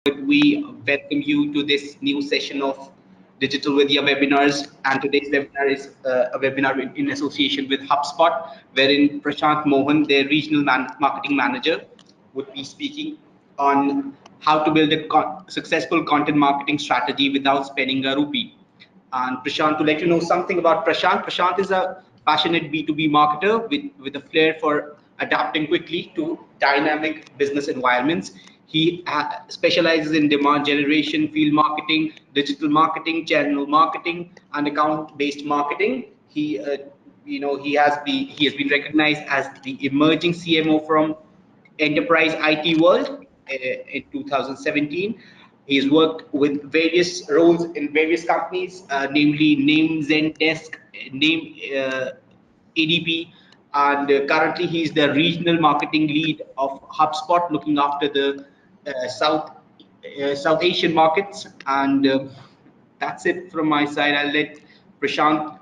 We welcome you to this new session of Digital Vidya webinars. And today's webinar is a webinar in association with HubSpot, wherein Prashant Mohan, their regional marketing manager, would be speaking on how to build a successful content marketing strategy without spending a rupee. And Prashant, to let you know something about Prashant, Prashant is a passionate B2B marketer with a flair for adapting quickly to dynamic business environments. He specializes in demand generation, field marketing, digital marketing, channel marketing, and account-based marketing. He has been recognized as the emerging CMO from enterprise IT world in 2017. He's worked with various roles in various companies, namely Name Zendesk, Name ADP, and currently he's the regional marketing lead of HubSpot, looking after the South Asian markets. And that's it from my side. I'll let Prashant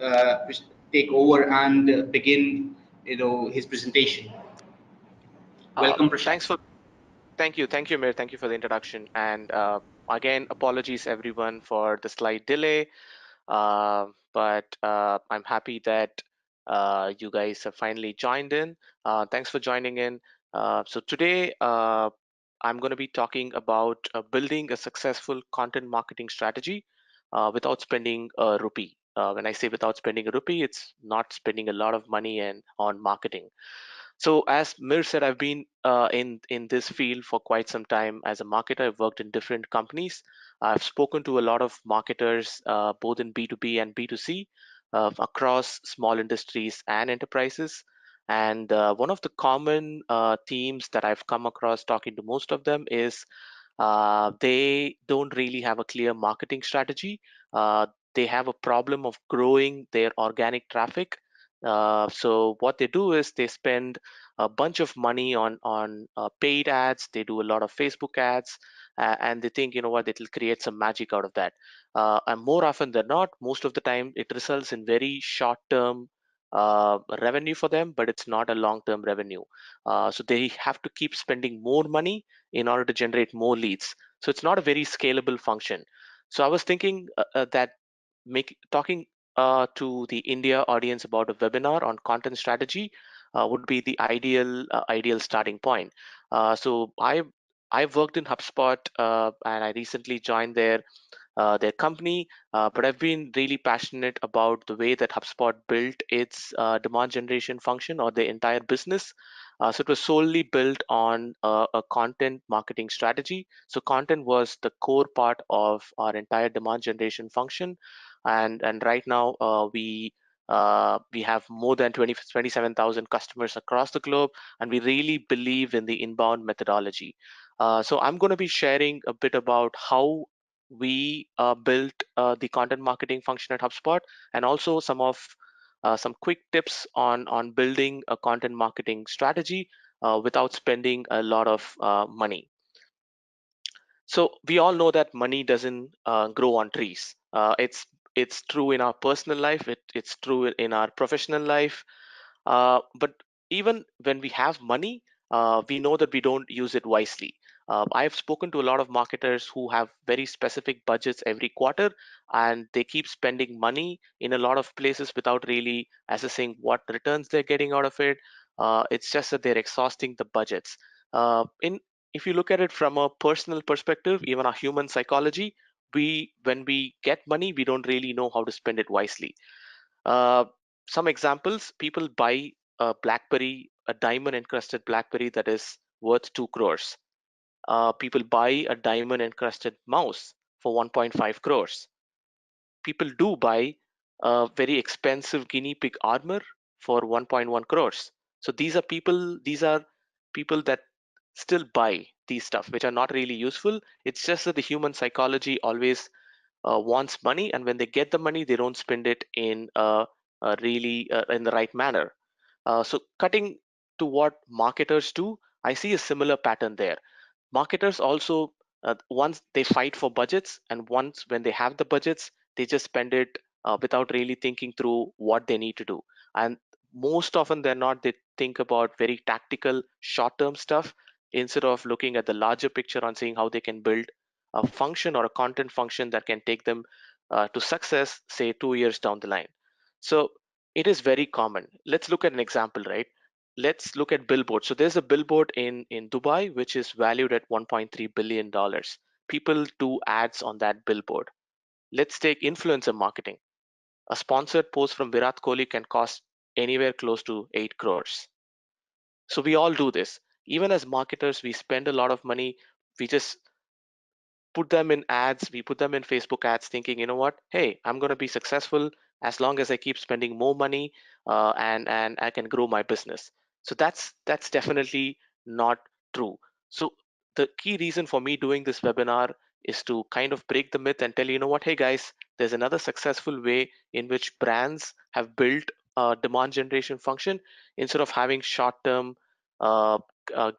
take over and begin, his presentation. Welcome, Prashant. Thanks for thank you, Mir. Thank you for the introduction. And again, apologies everyone for the slight delay. But I'm happy that you guys have finally joined in. Thanks for joining in. So today, I'm going to be talking about building a successful content marketing strategy without spending a rupee. When I say without spending a rupee, it's not spending a lot of money and on marketing. So as Mir said, I've been in this field for quite some time as a marketer. I've worked in different companies. I've spoken to a lot of marketers, both in B2B and B2C, across small industries and enterprises. And one of the common themes that I've come across talking to most of them is they don't really have a clear marketing strategy. They have a problem of growing their organic traffic. So what they do is they spend a bunch of money on paid ads. They do a lot of Facebook ads, and they think, you know what, it'll create some magic out of that. And more often than not, most of the time, it results in very short-term revenue for them, but it's not a long-term revenue. So they have to keep spending more money in order to generate more leads. So it's not a very scalable function. So I was thinking that talking to the India audience about a webinar on content strategy would be the ideal starting point. So I've worked in HubSpot and I recently joined their company, but I've been really passionate about the way that HubSpot built its demand generation function or the entire business. So it was solely built on a content marketing strategy. So content was the core part of our entire demand generation function, and right now we have more than 27,000 customers across the globe, and we really believe in the inbound methodology. So I'm going to be sharing a bit about how we built the content marketing function at HubSpot, and also some quick tips on building a content marketing strategy without spending a lot of money. So we all know that money doesn't grow on trees. It's true in our personal life. It's true in our professional life. But even when we have money, we know that we don't use it wisely. I've spoken to a lot of marketers who have very specific budgets every quarter, and they keep spending money in a lot of places without really assessing what returns they're getting out of it. It's just that they're exhausting the budgets. In If you look at it from a personal perspective, even our human psychology, when we get money, we don't really know how to spend it wisely. Uh, some examples: people buy a BlackBerry, a diamond encrusted BlackBerry that is worth 2 crores. People buy a diamond encrusted mouse for 1.5 crores. People do buy a very expensive guinea pig armor for 1.1 crores. So these are people that still buy these stuff, which are not really useful. It's just that the human psychology always wants money, and when they get the money, they don't spend it in really in the right manner. So cutting to what marketers do, I see a similar pattern there. Marketers also, once they fight for budgets, and once when they have the budgets, they just spend it without really thinking through what they need to do. And most often than not, they think about very tactical short term stuff instead of looking at the larger picture on seeing how they can build a function or a content function that can take them to success, say 2 years down the line. So it is very common. Let's look at an example, right? Let's look at billboard. So there's a billboard in Dubai which is valued at 1.3 billion dollars. People do ads on that billboard. Let's take influencer marketing. A sponsored post from Virat Kohli can cost anywhere close to 8 crores. So we all do this. Even as marketers, we spend a lot of money. We just put them in ads, we put them in Facebook ads thinking, you know what, hey, I'm going to be successful as long as I keep spending more money, and I can grow my business. So that's definitely not true. So the key reason for me doing this webinar is to kind of break the myth and tell you, you know what, hey guys, there's another successful way in which brands have built a demand generation function instead of having short term uh,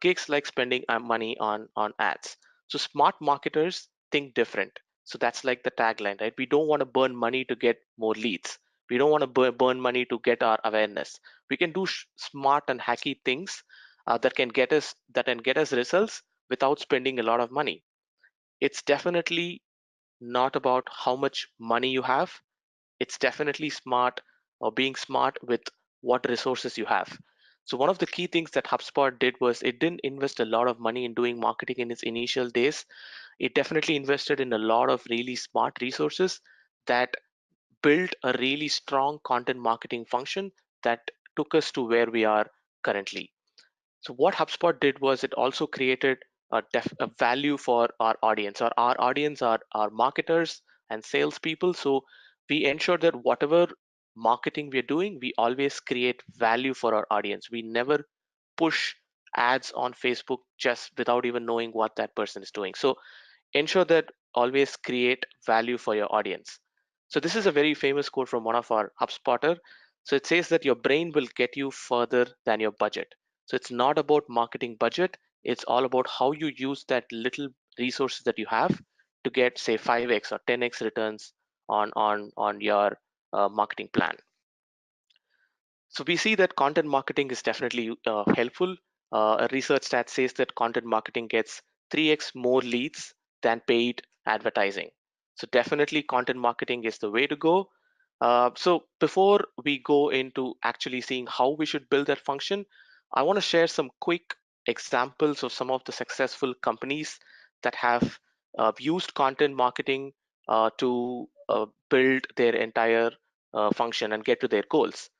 gigs like spending money on ads. So smart marketers think different. So that's like the tagline, right? We don't want to burn money to get more leads. We don't want to burn money to get our awareness. We can do smart and hacky things that can get us results without spending a lot of money. It's definitely not about how much money you have. It's definitely smart, or being smart with what resources you have. So one of the key things that HubSpot did was it didn't invest a lot of money in doing marketing in its initial days. It definitely invested in a lot of really smart resources that built a really strong content marketing function that took us to where we are currently. So what HubSpot did was it also created a value for our audience. Our audience are marketers and salespeople. So we ensure that whatever marketing we're doing, we always create value for our audience. We never push ads on Facebook just without even knowing what that person is doing. So ensure that always create value for your audience. So this is a very famous quote from one of our HubSpotter. So it says that your brain will get you further than your budget. So it's not about marketing budget. It's all about how you use that little resources that you have to get, say, 5x or 10x returns on your marketing plan. So we see that content marketing is definitely helpful. A research stat says that content marketing gets 3x more leads than paid advertising. So definitely content marketing is the way to go. So before we go into actually seeing how we should build that function, I want to share some quick examples of some of the successful companies that have used content marketing to build their entire function and get to their goals.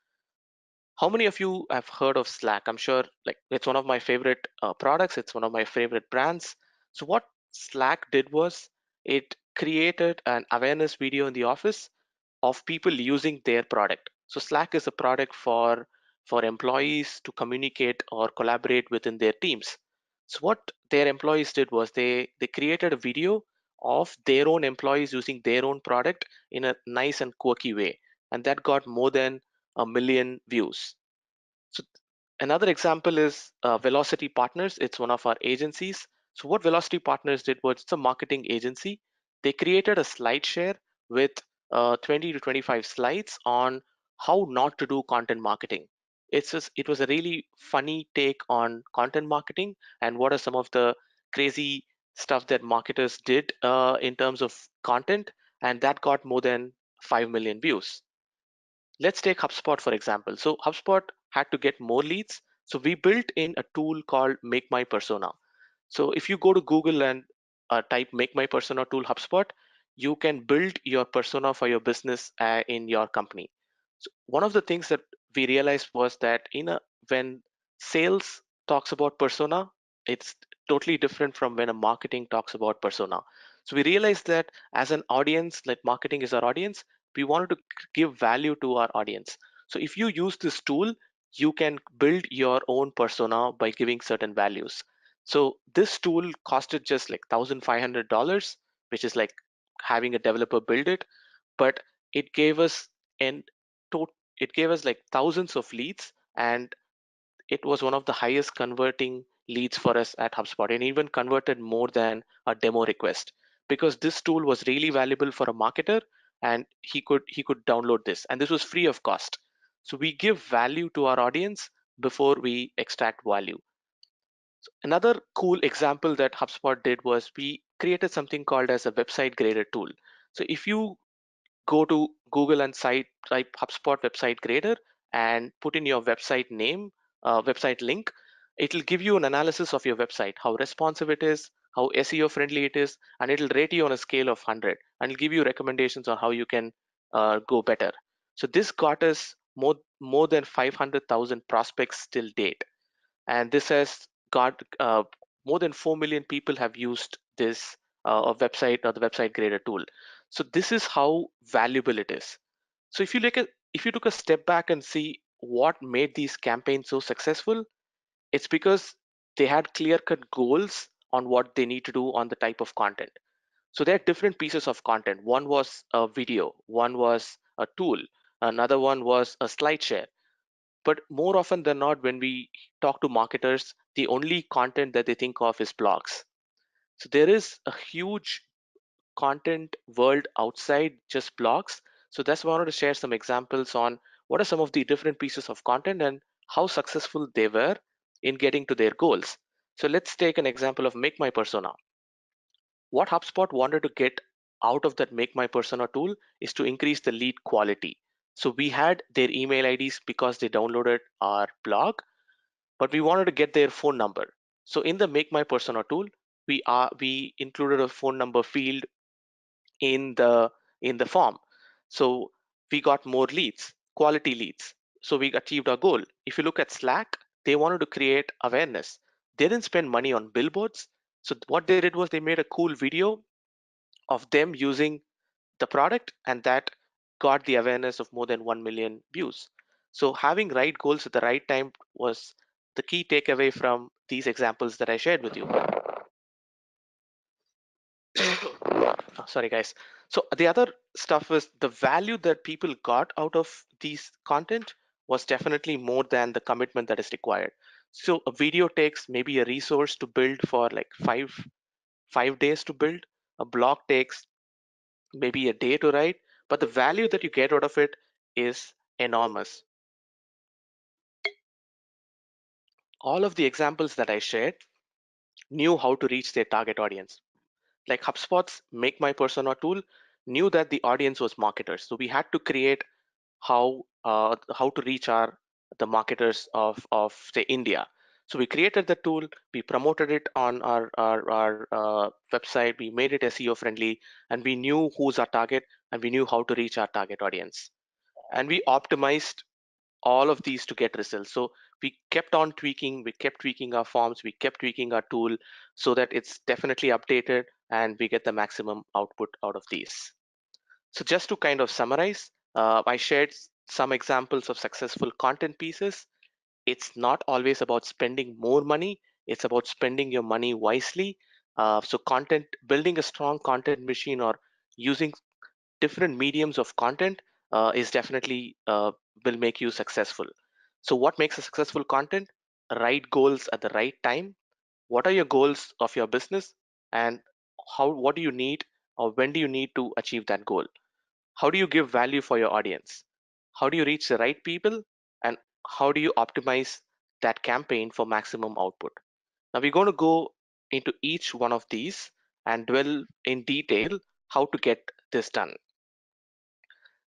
How many of you have heard of Slack? I'm sure like it's one of my favorite products. It's one of my favorite brands. So what Slack did was it created an awareness video in the office of people using their product. So Slack is a product for employees to communicate or collaborate within their teams. So what their employees did was they created a video of their own employees using their own product in a nice and quirky way, and that got more than 1 million views. So another example is Velocity Partners. It's one of our agencies. So what Velocity Partners did was it's a marketing agency. They created a slide share with 20 to 25 slides on how not to do content marketing. It was a really funny take on content marketing and what are some of the crazy stuff that marketers did in terms of content, and that got more than 5 million views. Let's take HubSpot for example. So HubSpot had to get more leads. So we built in a tool called Make My Persona. So if you go to Google and type Make My Persona tool HubSpot, you can build your persona for your business in your company. So one of the things that we realized was that when sales talks about persona, it's totally different from when a marketing talks about persona. So we realized that as an audience, like marketing is our audience, we wanted to give value to our audience. So if you use this tool, you can build your own persona by giving certain values. So this tool costed just like $1,500, which is like having a developer build it, but it gave us and it gave us like thousands of leads, and it was one of the highest converting leads for us at HubSpot, and even converted more than a demo request because this tool was really valuable for a marketer, and he could download this, and this was free of cost. So we give value to our audience before we extract value. So another cool example that HubSpot did was we created something called as a website grader tool. So if you go to Google and type HubSpot website grader and put in your website name, website link, it'll give you an analysis of your website, how responsive it is, how SEO friendly it is, and it'll rate you on a scale of 100, and it'll give you recommendations on how you can go better. So this got us more than 500,000 prospects till date, and this has got more than 4 million people have used this website or the website grader tool. So this is how valuable it is. So if you took a step back and see what made these campaigns so successful, it's because they had clear cut goals on what they need to do on the type of content. So there are different pieces of content. One was a video, one was a tool, another one was a slide share. But more often than not, when we talk to marketers, the only content that they think of is blogs. So there is a huge content world outside just blogs. So that's why I wanted to share some examples on what are some of the different pieces of content and how successful they were in getting to their goals. So let's take an example of Make My Persona. What HubSpot wanted to get out of that Make My Persona tool is to increase the lead quality. So we had their email IDs because they downloaded our blog, but we wanted to get their phone number. So in the Make My Persona tool, we included a phone number field in the form. So we got more leads, quality leads. So we achieved our goal. If you look at Slack, they wanted to create awareness. They didn't spend money on billboards. So what they did was they made a cool video of them using the product, and that got the awareness of more than 1 million views. So having right goals at the right time was the key takeaway from these examples that I shared with you. Oh, sorry guys. So the other stuff is the value that people got out of these content was definitely more than the commitment that is required. So a video takes maybe a resource to build for like five days to build. A blog takes maybe a day to write, but the value that you get out of it is enormous. All of the examples that I shared knew how to reach their target audience. Like HubSpot's Make My Persona tool knew that the audience was marketers. So we had to create how to reach the marketers of say India. So we created the tool, we promoted it on our website, we made it SEO friendly, and we knew who's our target and we knew how to reach our target audience. And we optimized all of these to get results. So we kept tweaking our forms, we kept tweaking our tool so that it's definitely updated and we get the maximum output out of these. So just to kind of summarize, I shared some examples of successful content pieces. It's not always about spending more money, it's about spending your money wisely. So content, building a strong content machine or using different mediums of content is definitely will make you successful. So what makes a successful content? Right goals at the right time. What are your goals of your business, and what do you need, or when do you need to achieve that goal? How do you give value for your audience? How do you reach the right people? And how do you optimize that campaign for maximum output? Now we're going to go into each one of these and dwell in detail how to get this done.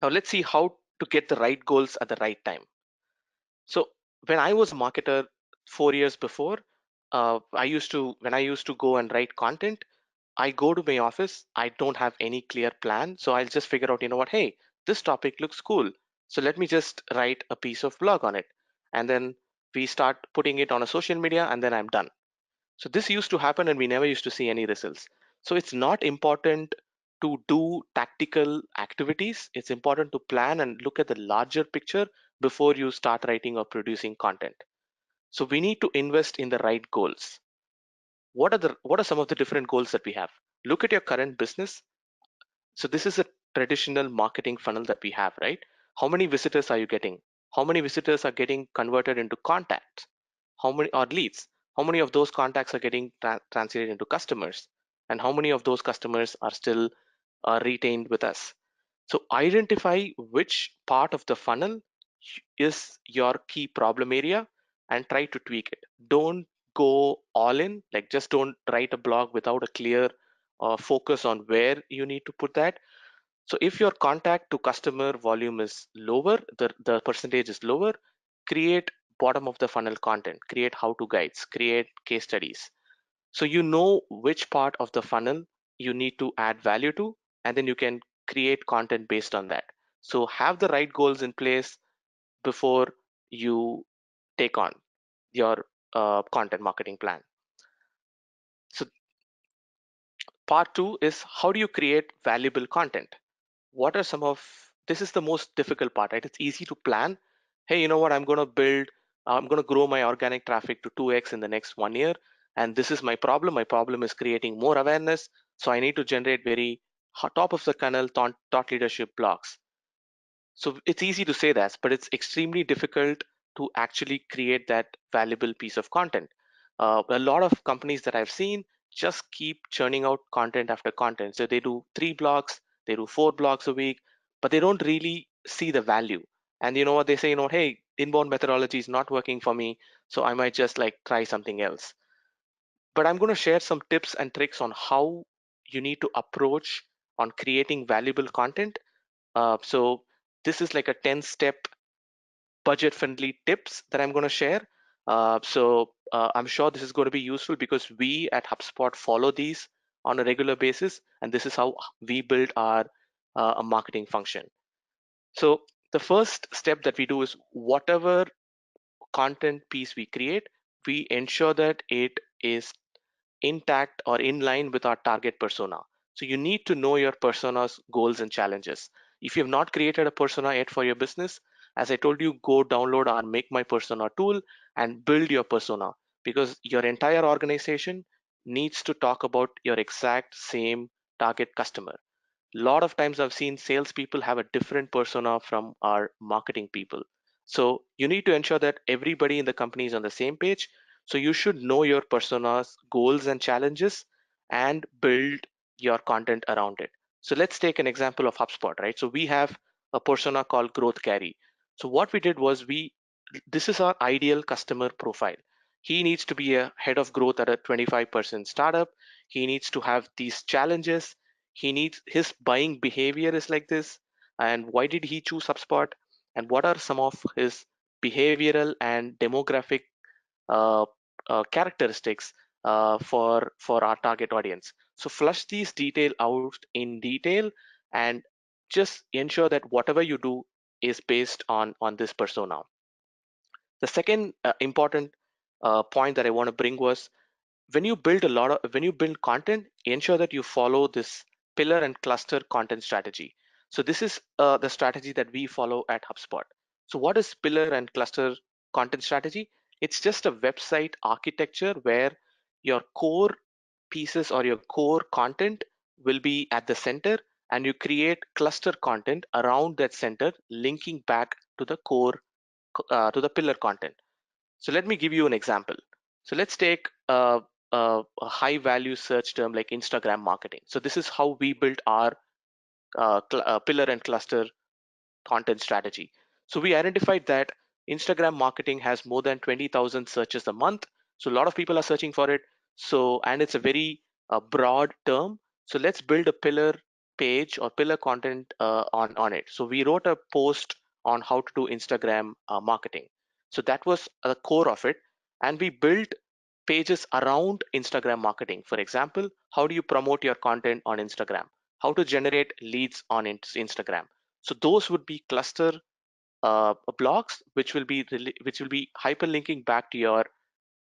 Now let's see how to get the right goals at the right time. So when I was a marketer 4 years before, when I used to go and write content, I go to my office, I don't have any clear plan. So I'll just figure out, you know what, hey, this topic looks cool. So let me just write a piece of blog on it. And then we start putting it on a social media and then I'm done. So this used to happen and we never used to see any results. So it's not important to do tactical activities. It's important to plan and look at the larger picture before you start writing or producing content. So we need to invest in the right goals. What are some of the different goals that we have? Look at your current business. So this is a traditional marketing funnel that we have, right? How many visitors are you getting? How many visitors are getting converted into contacts? How many are leads? How many of those contacts are getting translated into customers? And how many of those customers are still retained with us? So identify which part of the funnel is your key problem area and try to tweak it. Don't go all in, like just don't write a blog without a clear focus on where you need to put that. So if your contact to customer volume is lower, the percentage is lower, create bottom of the funnel content, create how to guides, create case studies. So you know which part of the funnel you need to add value to, and then you can create content based on that. So have the right goals in place before you take on your content marketing plan. So part two is how do you create valuable content? What are some of this is the most difficult part, right? It's easy to plan. Hey, you know what? I'm going to grow my organic traffic to 2x in the next 1 year. And this is my problem. My problem is creating more awareness. So I need to generate very top of the funnel thought leadership blogs. So it's easy to say that, but it's extremely difficult to actually create that valuable piece of content. A lot of companies that I've seen just keep churning out content after content. So they do 3 blogs, they do 4 blogs a week, but they don't really see the value. And you know what they say, hey, inbound methodology is not working for me, so I might just like try something else. But I'm going to share some tips and tricks on how you need to approach on creating valuable content. So this is like a 10-step budget friendly tips that I'm going to share. I'm sure this is going to be useful because we at HubSpot follow these on a regular basis, and this is how we build our marketing function. So the first step that we do is whatever content piece we create, we ensure that it is intact or in line with our target persona. So you need to know your persona's goals and challenges. If you have not created a persona yet for your business, as I told you, go download our Make My Persona tool and build your persona, because your entire organization needs to talk about your exact same target customer. A lot of times I've seen salespeople have a different persona from our marketing people. So you need to ensure that everybody in the company is on the same page. So you should know your persona's goals and challenges and build your content around it. So let's take an example of HubSpot, right? So we have a persona called Growth Carry. So what we did was this is our ideal customer profile. He needs to be a head of growth at a 25% startup. He needs to have these challenges. He needs his buying behavior is like this. And why did he choose HubSpot? And what are some of his behavioral and demographic uh, characteristics for our target audience? So flush these detail out in detail and just ensure that whatever you do is based on this persona. The second important point that I want to bring was when you build content, ensure that you follow this pillar and cluster content strategy. So this is the strategy that we follow at HubSpot. So what is pillar and cluster content strategy? It's just a website architecture where your core pieces or your core content will be at the center, and you create cluster content around that center linking back to the core to the pillar content. So let me give you an example. So let's take a high value search term like Instagram marketing. So this is how we built our pillar and cluster content strategy. So we identified that Instagram marketing has more than 20,000 searches a month. So a lot of people are searching for it. So, and it's a very broad term. So let's build a pillar page or pillar content on it. So we wrote a post on how to do Instagram marketing. So that was the core of it. And we built pages around Instagram marketing. For example, how do you promote your content on Instagram? How to generate leads on Instagram? So those would be cluster blocks, which will be hyperlinking back to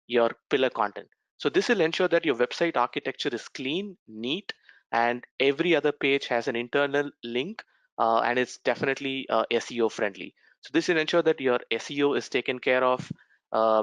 your pillar content. So this will ensure that your website architecture is clean, neat, and every other page has an internal link, and it's definitely SEO friendly. So this will ensure that your SEO is taken care of,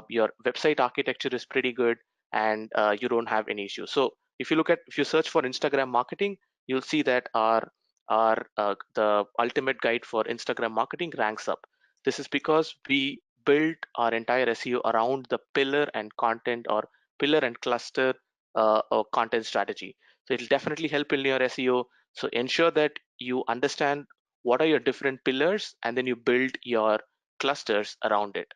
your website architecture is pretty good, and you don't have any issues. So if you search for Instagram marketing, you'll see that our the ultimate guide for Instagram marketing ranks up. This is because we built our entire SEO around the pillar and content or pillar and cluster or content strategy. So it'll definitely help in your SEO. So ensure that you understand what are your different pillars and then you build your clusters around it.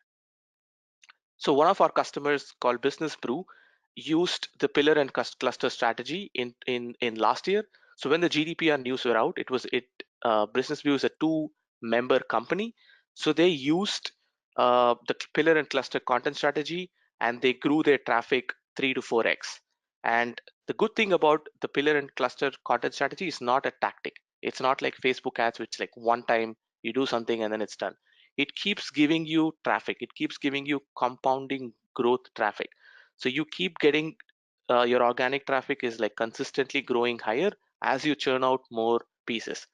So one of our customers called Business Brew used the pillar and cluster strategy in last year. So when the GDPR news were out, Business Brew is a two-member company, so they used the pillar and cluster content strategy, and they grew their traffic 3 to 4x. And the good thing about the pillar and cluster content strategy is not a tactic. It's not like Facebook ads, which like one time you do something and then it's done. It keeps giving you traffic. It keeps giving you compounding growth traffic. So you keep getting your organic traffic is like consistently growing higher as you churn out more pieces.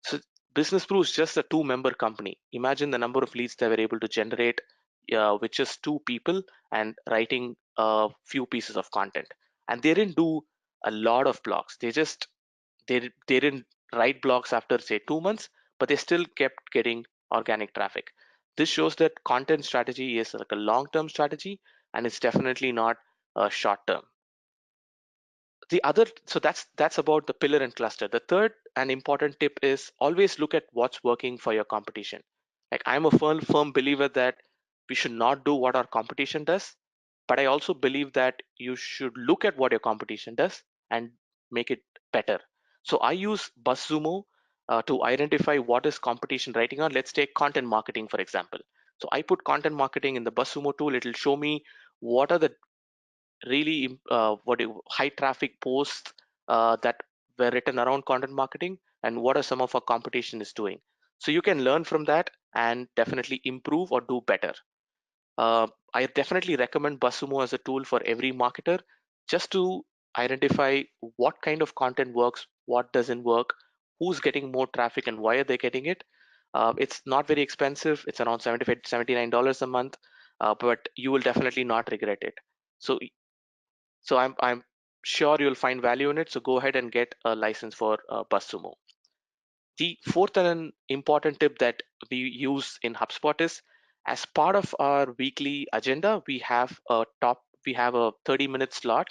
So Business Brew is just a two-member company. Imagine the number of leads they were able to generate with just two people and writing a few pieces of content. And they didn't do a lot of blogs. They didn't write blogs after say 2 months, but they still kept getting organic traffic. This shows that content strategy is like a long-term strategy, and it's definitely not a short-term. So that's about the pillar and cluster. The third and important tip is always look at what's working for your competition. Like I'm a firm believer that we should not do what our competition does, but I also believe that you should look at what your competition does and make it better. So I use BuzzSumo to identify what is competition writing on. Let's take content marketing for example. So I put content marketing in the BuzzSumo tool. It'll show me what are the really high traffic posts that were written around content marketing and what are some of our competition is doing. So you can learn from that and definitely improve or do better. I definitely recommend BuzzSumo as a tool for every marketer just to identify what kind of content works, what doesn't work, who's getting more traffic and why are they getting it. It's not very expensive. It's around $75 to $79 a month, but you will definitely not regret it. So I'm sure you'll find value in it. So go ahead and get a license for BuzzSumo. The fourth and an important tip that we use in HubSpot is as part of our weekly agenda, we have a 30-minute slot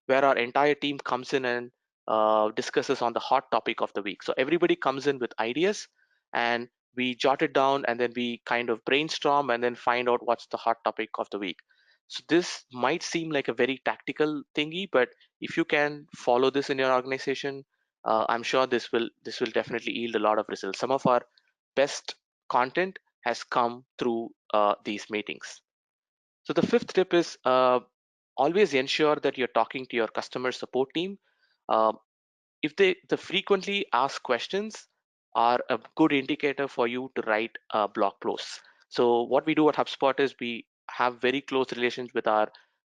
where our entire team comes in and discusses on the hot topic of the week. So everybody comes in with ideas and we jot it down and then we kind of brainstorm and then find out what's the hot topic of the week. So this might seem like a very tactical thingy, but if you can follow this in your organization, I'm sure this will definitely yield a lot of results. Some of our best content has come through these meetings. So the fifth tip is always ensure that you're talking to your customer support team. Uh, if the frequently asked questions are a good indicator for you to write blog posts. So what we do at HubSpot is we have very close relations with our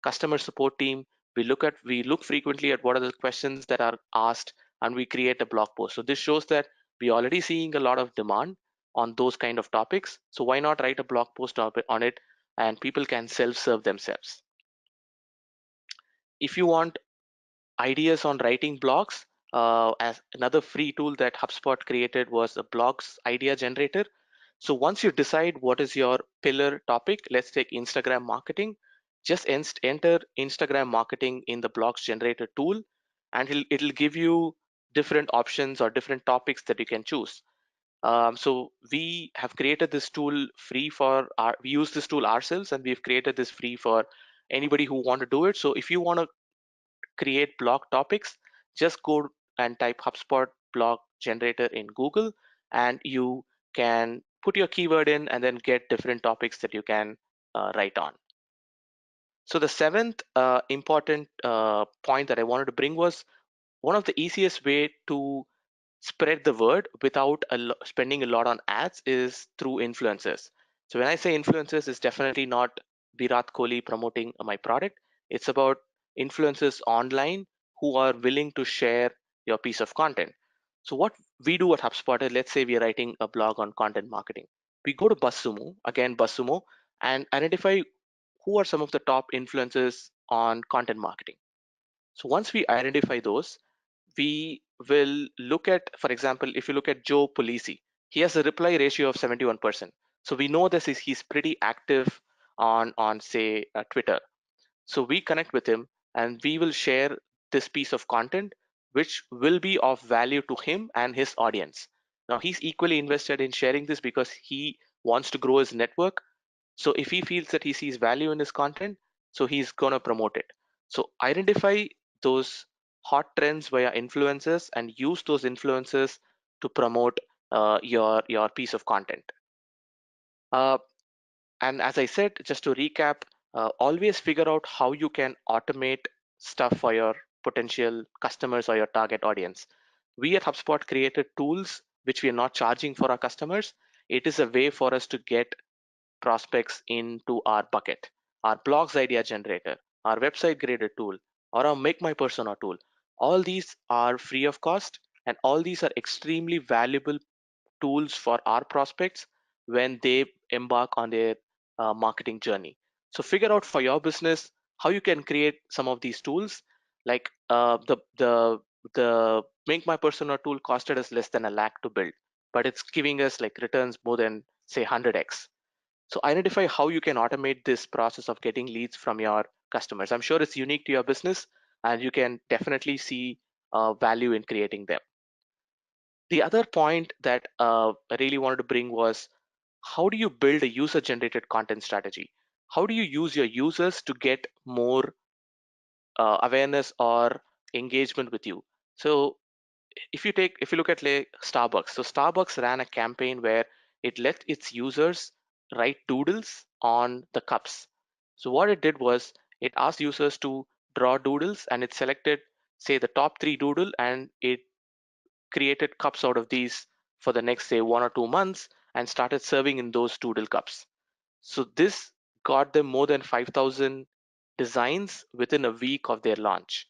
customer support team. We look frequently at what are the questions that are asked and we create a blog post. So this shows that we're already seeing a lot of demand on those kind of topics. So why not write a blog post on it and people can self-serve themselves. If you want ideas on writing blogs, as another free tool that HubSpot created was a blogs idea generator. So once you decide what is your pillar topic, let's take Instagram marketing, just enter Instagram marketing in the blogs generator tool, and it'll give you different options or different topics that you can choose. So we have created this tool free we use this tool ourselves and we've created this free for anybody who want to do it. So if you want to create blog topics, just go and type HubSpot blog generator in Google and you can put your keyword in and then get different topics that you can write on. So the seventh important point that I wanted to bring was one of the easiest way to spread the word without spending a lot on ads is through influencers. So when I say influencers, it's definitely not Virat Kohli promoting my product. It's about influencers online who are willing to share your piece of content. So what we do at HubSpot is, let's say we're writing a blog on content marketing. We go to BuzzSumo, and identify who are some of the top influencers on content marketing. So once we identify those, we will look at, for example, if you look at Joe Polisi, he has a reply ratio of 71%. So we know this is he's pretty active on say Twitter. So we connect with him and we will share this piece of content which will be of value to him and his audience. Now he's equally invested in sharing this because he wants to grow his network. So if he feels that he sees value in his content, so he's going to promote it. So identify those hot trends via influencers and use those influencers to promote your piece of content. Uh, and as I said, just to recap, always figure out how you can automate stuff for your potential customers or your target audience. We at HubSpot created tools which we are not charging for our customers. It is a way for us to get prospects into our bucket. Our blogs idea generator, our website grader tool, or our make my persona tool. All these are free of cost, and all these are extremely valuable tools for our prospects when they embark on their marketing journey. So figure out for your business how you can create some of these tools. Like the make my persona tool costed us less than a lakh to build, but it's giving us like returns more than say 100x. So identify how you can automate this process of getting leads from your customers. I'm sure it's unique to your business, and you can definitely see value in creating them. The other point that I really wanted to bring was, how do you build a user generated content strategy? How do you use your users to get more awareness or engagement with you? So if you look at like Starbucks, so Starbucks ran a campaign where it let its users write doodles on the cups. So what it did was it asked users to draw doodles, and it selected say the top 3 doodle, and it created cups out of these for the next say 1 or 2 months and started serving in those doodle cups. So this got them more than 5,000 designs within a week of their launch.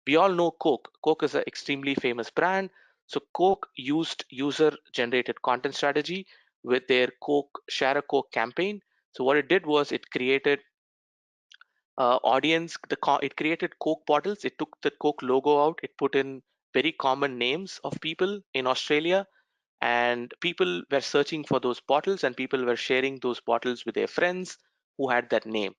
We all know Coke. Coke is an extremely famous brand. So Coke used user generated content strategy with their Coke Share a Coke campaign. So what it did was it created audience, it created Coke bottles. It took the Coke logo out. It put in very common names of people in Australia, and people were searching for those bottles, and people were sharing those bottles with their friends who had that name.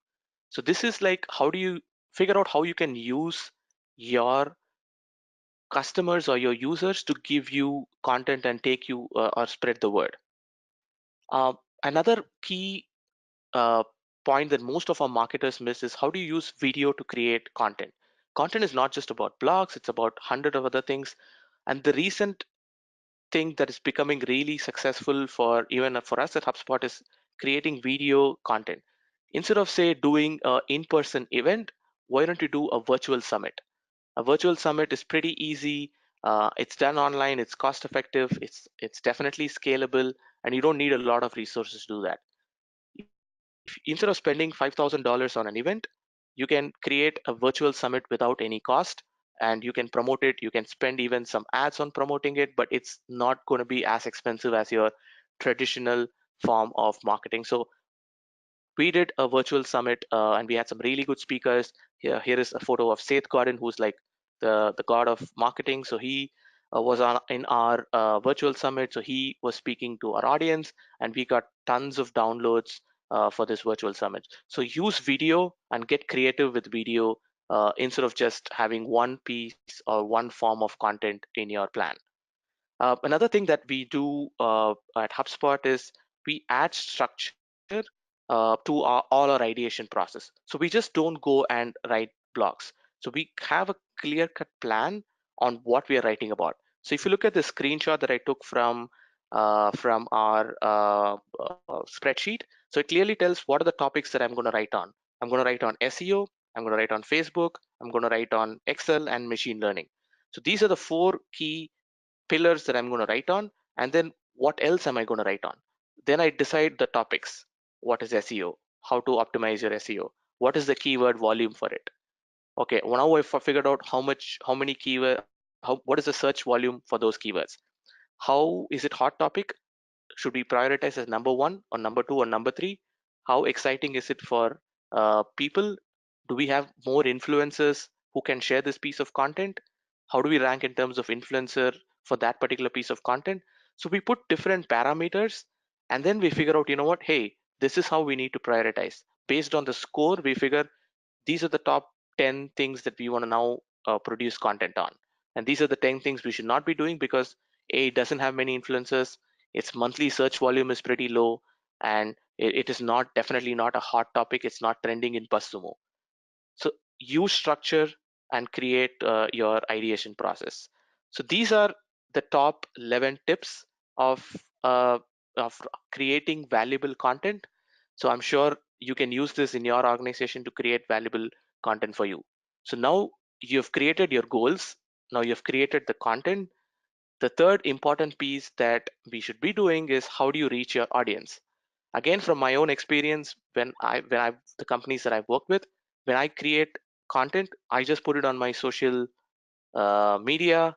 So this is like, how do you figure out how you can use your customers or your users to give you content and take you or spread the word. Another key uh, point that most of our marketers miss is, how do you use video to create content? Content is not just about blogs, it's about 100 of other things. And the recent thing that is becoming really successful for even for us at HubSpot is creating video content. Instead of say doing an in-person event, why don't you do a virtual summit? A virtual summit is pretty easy. It's done online. It's cost effective. It's definitely scalable, and you don't need a lot of resources to do that. If instead of spending $5,000 on an event, you can create a virtual summit without any cost, and you can promote it. You can spend even some ads on promoting it, but it's not going to be as expensive as your traditional form of marketing. So we did a virtual summit, and we had some really good speakers. Here is a photo of Seth Godin, who's like the god of marketing. So he was on in our virtual summit. So he was speaking to our audience, and we got tons of downloads for this virtual summit. So use video and get creative with video instead of just having one piece or one form of content in your plan. Another thing that we do at HubSpot is we add structure to all our ideation process. So we just don't go and write blogs. So we have a clear cut plan on what we are writing about. So if you look at the screenshot that I took from our spreadsheet, so it clearly tells what are the topics that I'm going to write on. I'm going to write on SEO. I'm going to write on Facebook. I'm going to write on Excel and machine learning. So these are the 4 key pillars that I'm going to write on, and then what else am I going to write on? Then I decide the topics. What is SEO? How to optimize your SEO? What is the keyword volume for it? Okay, well now I've figured out how many keyword, what is the search volume for those keywords? How is it hot topic? Should we prioritize as number one or number two or number three? How exciting is it for people? Do we have more influencers who can share this piece of content? How do we rank in terms of influencer for that particular piece of content? So we put different parameters, and then we figure out, you know what, hey, this is how we need to prioritize. Based on the score, we figure these are the top 10 things that we want to now produce content on. And these are the 10 things we should not be doing because A, it doesn't have many influencers, its monthly search volume is pretty low, and It is not definitely not a hot topic. It's not trending in BuzzSumo. So use structure and create your ideation process. So these are the top 11 tips of uh, of creating valuable content. So I'm sure you can use this in your organization to create valuable content for you. So now you've created your goals. Now you've created the content. The third important piece that we should be doing is how do you reach your audience? Again, from my own experience, when I the companies that I've worked with, when I create content, I just put it on my social media,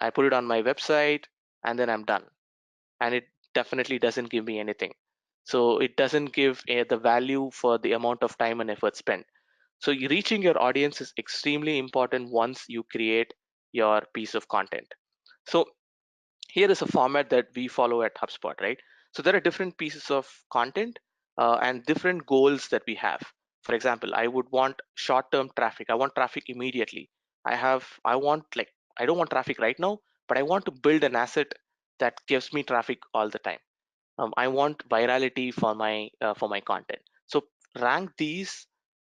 I put it on my website, and then I'm done. And it definitely doesn't give me anything. So it doesn't give the value for the amount of time and effort spent. So reaching your audience is extremely important once you create your piece of content. So here is a format that we follow at HubSpot, right? So there are different pieces of content and different goals that we have. For example, I would want short-term traffic. I want traffic immediately. I want like, I don't want traffic right now, but I want to build an asset that gives me traffic all the time. I want virality for my content. So rank these,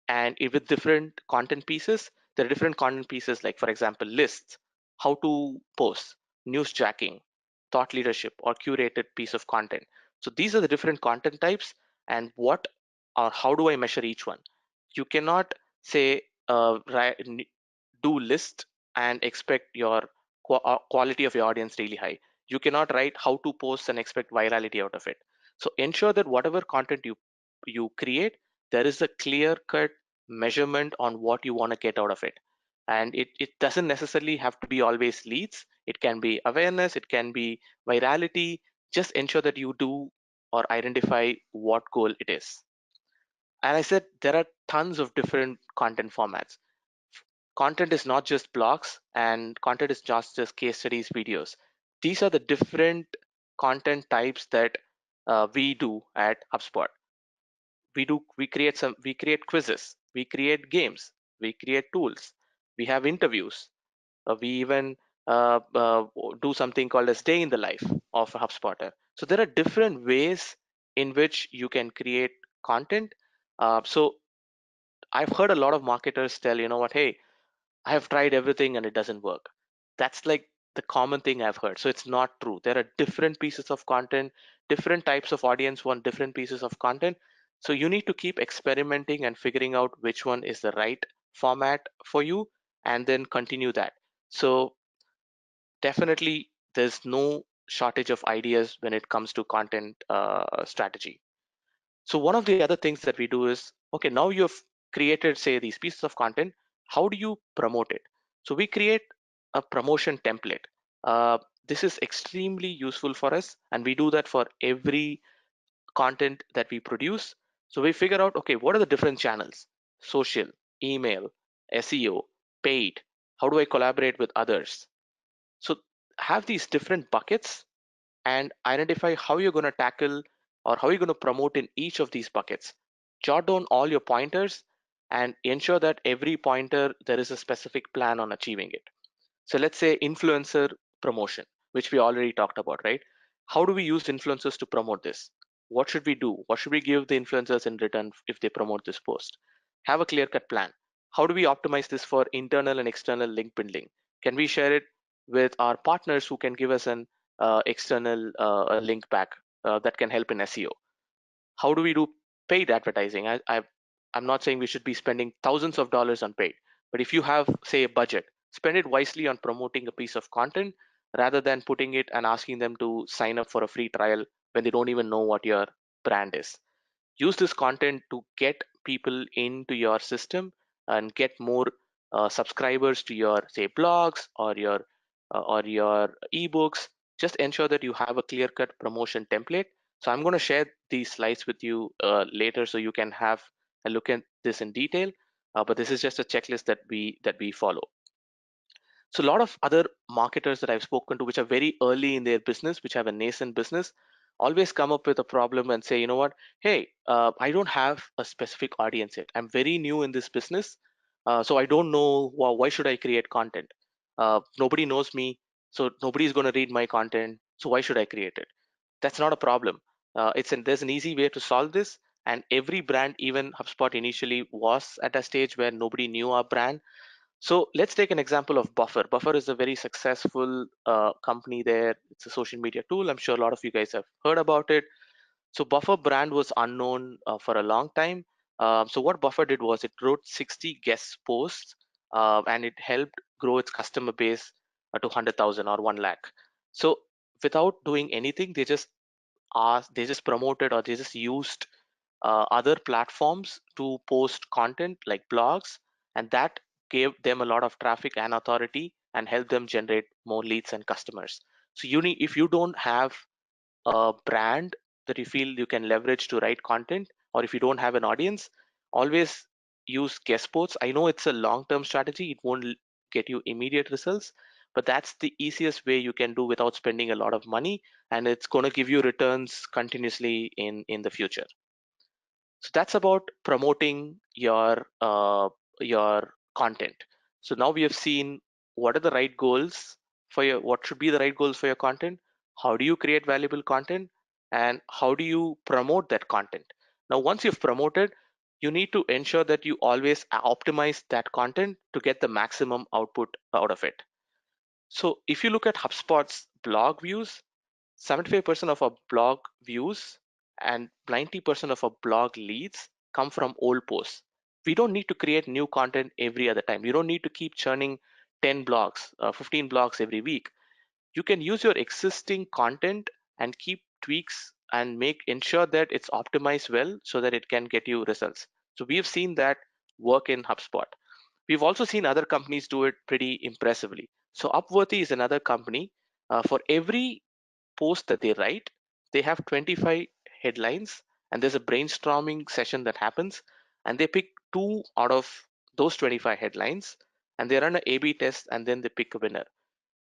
and with different content pieces, there are different content pieces like, for example, lists, how to post, newsjacking, thought leadership, or curated piece of content. So these are the different content types, and what or how do I measure each one? You cannot say do list and expect your quality of your audience really high. You cannot write how to post and expect virality out of it. So ensure that whatever content you create, there is a clear cut measurement on what you want to get out of it. And it doesn't necessarily have to be always leads. It can be awareness, it can be virality. Just ensure that you do or identify what goal it is. And I said there are tons of different content formats. Content is not just blogs, and content is not just case studies videos. These are the different content types that we do at HubSpot. We create quizzes, we create games, we create tools, we have interviews, we even do something called as day in the life of a HubSpotter. So there are different ways in which you can create content. So I've heard a lot of marketers tell, you know what, hey, I have tried everything and it doesn't work. That's like the common thing I've heard. So it's not true. There are different pieces of content, different types of audience want different pieces of content. So you need to keep experimenting and figuring out which one is the right format for you, and then continue that. So definitely there's no shortage of ideas when it comes to content strategy. So one of the other things that we do is, okay, now you've created, say, these pieces of content, how do you promote it? So we create a promotion template. This is extremely useful for us, and we do that for every content that we produce. So we figure out, okay, what are the different channels? Social, email, SEO, paid. How do I collaborate with others? So have these different buckets and identify how you're going to tackle or how you're going to promote in each of these buckets. Jot down all your pointers and ensure that every pointer there is a specific plan on achieving it. So let's say influencer promotion, which we already talked about, right? How do we use influencers to promote this? What should we do? What should we give the influencers in return if they promote this post? Have a clear cut plan. How do we optimize this for internal and external link building? Can we share it with our partners who can give us an external link back that can help in SEO? How do we do paid advertising? I'm not saying we should be spending thousands of dollars on paid, but if you have, say, a budget, spend it wisely on promoting a piece of content rather than putting it and asking them to sign up for a free trial when they don't even know what your brand is. Use this content to get people into your system and get more subscribers to your, say, blogs or your ebooks. Just ensure that you have a clear cut promotion template. So I'm going to share these slides with you later so you can have a look at this in detail, but this is just a checklist that we follow. So a lot of other marketers that I've spoken to, which are very early in their business, which have a nascent business, always come up with a problem and say, you know what, hey, I don't have a specific audience yet. I'm very new in this business, so I don't know why should I create content. Nobody knows me, so nobody is going to read my content. So why should I create it? That's not a problem. There's an easy way to solve this, and every brand, even HubSpot initially was at a stage where nobody knew our brand. So let's take an example of Buffer. Buffer is a very successful company there. It's a social media tool. I'm sure a lot of you guys have heard about it. So Buffer brand was unknown for a long time. So what Buffer did was it wrote 60 guest posts, and it helped grow its customer base to 100,000 or 1 lakh. So without doing anything, they just promoted, or they just used other platforms to post content like blogs, and that gave them a lot of traffic and authority and helped them generate more leads and customers. So if you don't have a brand that you feel you can leverage to write content, or if you don't have an audience, always use guest posts. I know it's a long term strategy, it won't get you immediate results, but that's the easiest way you can do without spending a lot of money, and it's going to give you returns continuously in the future. So that's about promoting your content. So now we have seen what are the right goals what should be the right goals for your content, how do you create valuable content, and how do you promote that content. Now once you've promoted, you need to ensure that you always optimize that content to get the maximum output out of it. So if you look at HubSpot's blog views, 75% of our blog views and 90% of our blog leads come from old posts. We don't need to create new content every other time. You don't need to keep churning 10 blogs, 15 blogs every week. You can use your existing content and keep tweaks and ensure that it's optimized well so that it can get you results. So we've seen that work in HubSpot. We've also seen other companies do it pretty impressively. So Upworthy is another company. For every post that they write, they have 25 headlines, and there's a brainstorming session that happens, and they pick two out of those 25 headlines, and they run an A/B test, and then they pick a winner.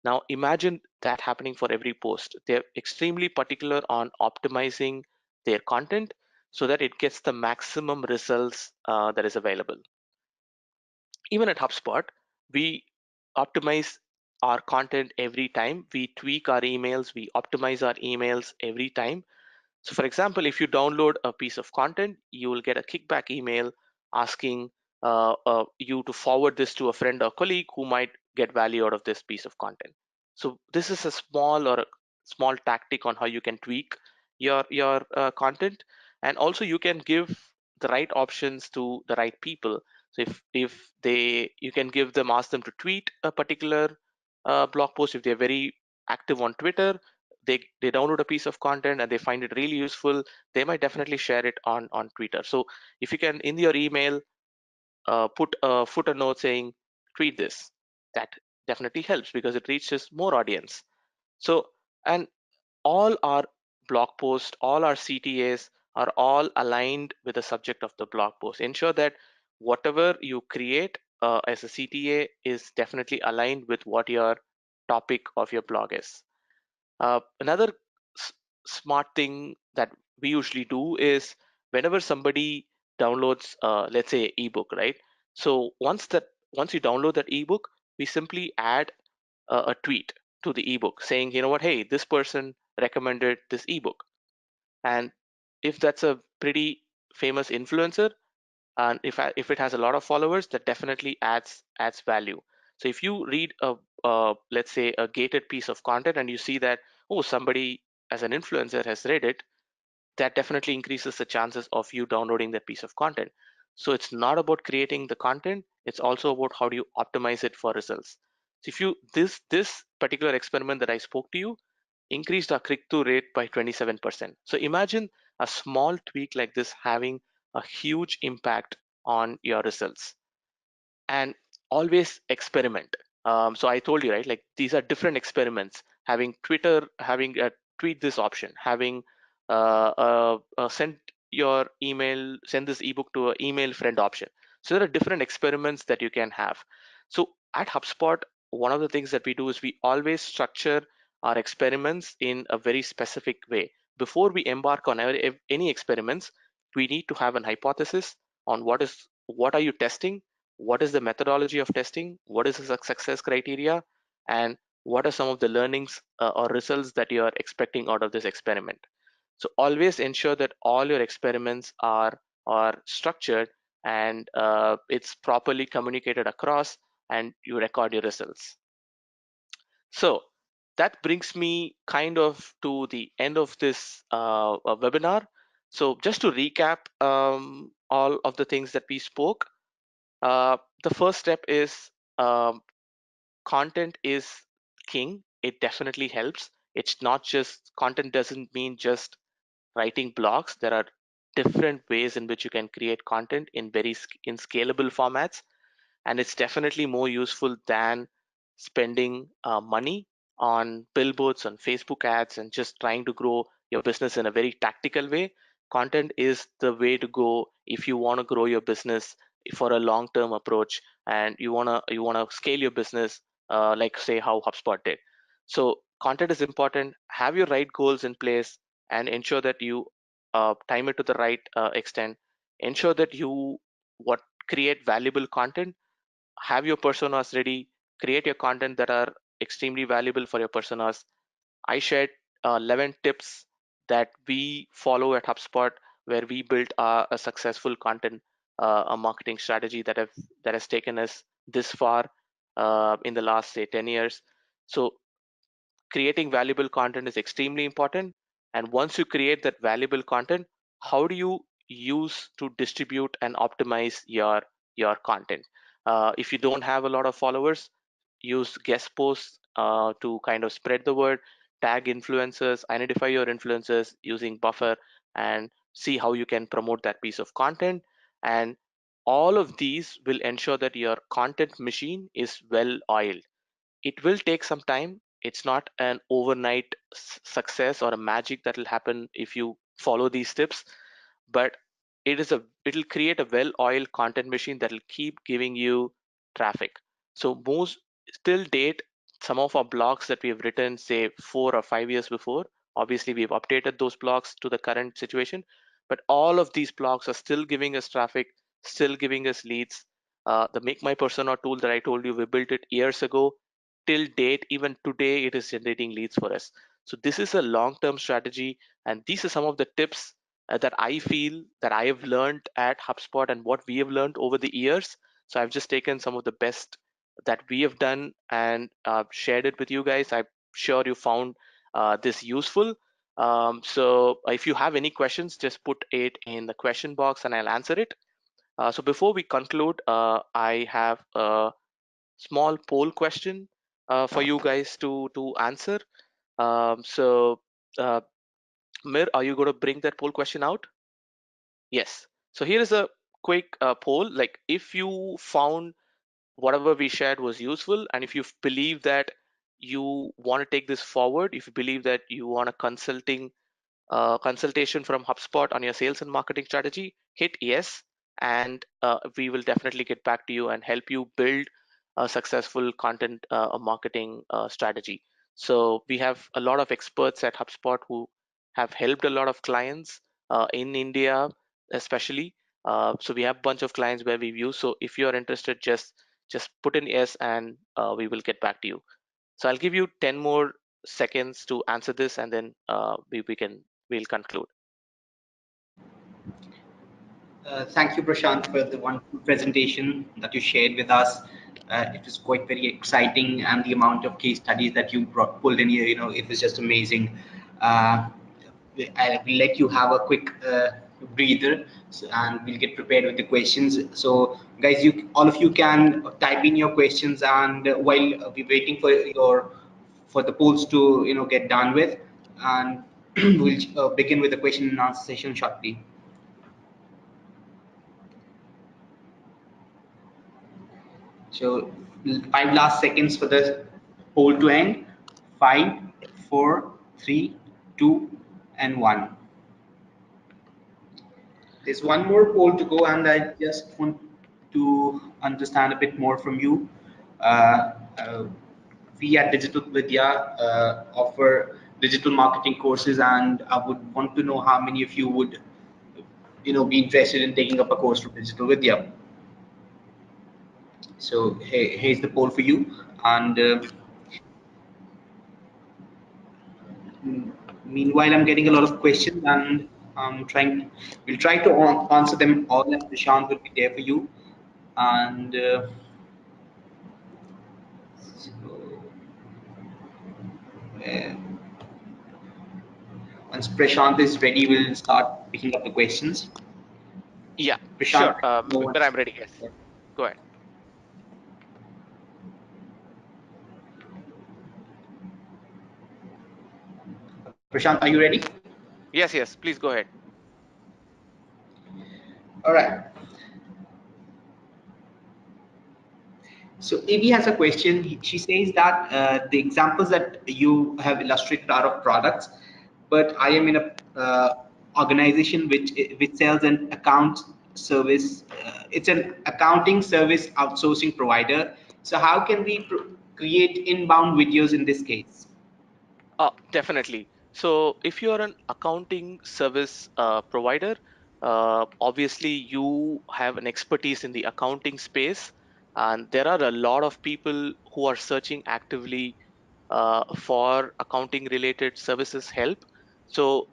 Now imagine that happening for every post. They're extremely particular on optimizing their content so that it gets the maximum results that is available. Even at HubSpot, we optimize our content every time. We tweak our emails, we optimize our emails every time. So, for example, if you download a piece of content, you will get a kickback email asking you to forward this to a friend or colleague who might get value out of this piece of content. So, this is a small tactic on how you can tweak your content, and also you can give the right options to the right people. So, if they you can give them ask them to tweet a particular blog post if they're very active on Twitter. They download a piece of content and they find it really useful, they might definitely share it on Twitter. So if you can in your email put a footer note saying tweet this, that definitely helps because it reaches more audience. So, and all our blog posts, all our CTAs are all aligned with the subject of the blog post. Ensure that whatever you create as a CTA is definitely aligned with what your topic of your blog is. Another s- smart thing that we usually do is whenever somebody downloads, let's say, ebook, right? So once you download that ebook, we simply add a tweet to the ebook saying, you know what, hey, this person recommended this ebook, and if that's a pretty famous influencer, and if it has a lot of followers, that definitely adds value. So if you read let's say a gated piece of content and you see that, oh, somebody as an influencer has read it, that definitely increases the chances of you downloading that piece of content. So it's not about creating the content, it's also about how do you optimize it for results. So if you this particular experiment that I spoke to you increased our click-through rate by 27%. So imagine a small tweak like this having a huge impact on your results. And always experiment. So I told you, right, like these are different experiments. Having Twitter, having a tweet this option, having send this ebook to an email friend option. So there are different experiments that you can have. So at HubSpot, one of the things that we do is we always structure our experiments in a very specific way. Before we embark on any experiments, we need to have an hypothesis on what are you testing, what is the methodology of testing, what is the success criteria, and what are some of the learnings or results that you are expecting out of this experiment. So always ensure that all your experiments are structured and it's properly communicated across, and you record your results. So that brings me kind of to the end of this webinar. So just to recap all of the things that we spoke, the first step is um, content is king. It definitely helps. It's not just content, doesn't mean just writing blogs. There are different ways in which you can create content in in scalable formats, and it's definitely more useful than spending money on billboards, on Facebook ads, and just trying to grow your business in a very tactical way. Content is the way to go if you want to grow your business for a long term approach, and you want to scale your business, like say how HubSpot did. So content is important. Have your right goals in place and ensure that you time it to the right extent. Ensure that you what create valuable content. Have your personas ready. Create your content that are extremely valuable for your personas. I shared 11 tips that we follow at HubSpot, where we built a successful content a marketing strategy that has taken us this far in the last say 10 years. So creating valuable content is extremely important. And once you create that valuable content, how do you use to distribute and optimize your content? If you don't have a lot of followers, use guest posts to kind of spread the word. Tag influencers, identify your influencers using buffer, and see how you can promote that piece of content. And all of these will ensure that your content machine is well oiled. It will take some time. It's not an overnight success or a magic that will happen if you follow these tips, but it'll create a well-oiled content machine that will keep giving you traffic. So most till date, some of our blogs that we have written, say 4 or 5 years before, obviously we've updated those blogs to the current situation, but all of these blogs are still giving us traffic, still giving us leads. The Make My Persona tool that I told you, we built it years ago. Till date, even today, it is generating leads for us. So this is a long-term strategy, and these are some of the tips that I feel that I have learned at HubSpot and what we have learned over the years. So I've just taken some of the best that we have done and shared it with you guys. I'm sure you found this useful. So if you have any questions, just put it in the question box and I'll answer it. So before we conclude, I have a small poll question for you guys to answer. So, Mir, are you going to bring that poll question out? Yes. So here is a quick poll. Like, if you found whatever we shared was useful, and if you believe that you want to take this forward, if you believe that you want a consultation from HubSpot on your sales and marketing strategy, hit yes, and we will definitely get back to you and help you build a successful content marketing strategy. So we have a lot of experts at HubSpot who have helped a lot of clients in India, especially. So we have a bunch of clients where we've used. So if you're interested, just put in yes, and we will get back to you. So I'll give you 10 more seconds to answer this, and then we'll conclude. Thank you, Prashant, for the wonderful presentation that you shared with us. It was quite very exciting, and the amount of case studies that you pulled in here, it was just amazing. Uh, I will let you have a quick breather, and we'll get prepared with the questions. So, guys, you all of you can type in your questions, and while we're waiting for the polls to get done with, and we'll begin with the question and answer session shortly. So 5 last seconds for the poll to end. Five, four, three, two, and one. There's one more poll to go, and I just want to understand a bit more from you. Uh, uh, we at Digital Vidya offer digital marketing courses, and I would want to know how many of you would, be interested in taking up a course from Digital Vidya. So here's the poll for you, and Meanwhile, I'm getting a lot of questions, and I'm trying. We'll try to answer them all, and Prashant will be there for you. And so, uh, once Prashant is ready, we'll start picking up the questions. Yeah, Prashant, sure. thank you so But much. I'm ready. Yes. Go ahead. Prashant, are you ready? Yes, yes. Please go ahead. All right. So Evie has a question. She says that the examples that you have illustrated are of products, but I am in a organization which sells an account service. It's an accounting service outsourcing provider. So how can we create inbound videos in this case? Definitely. So if you're an accounting service provider, obviously you have an expertise in the accounting space, and there are a lot of people who are searching actively for accounting related services help. So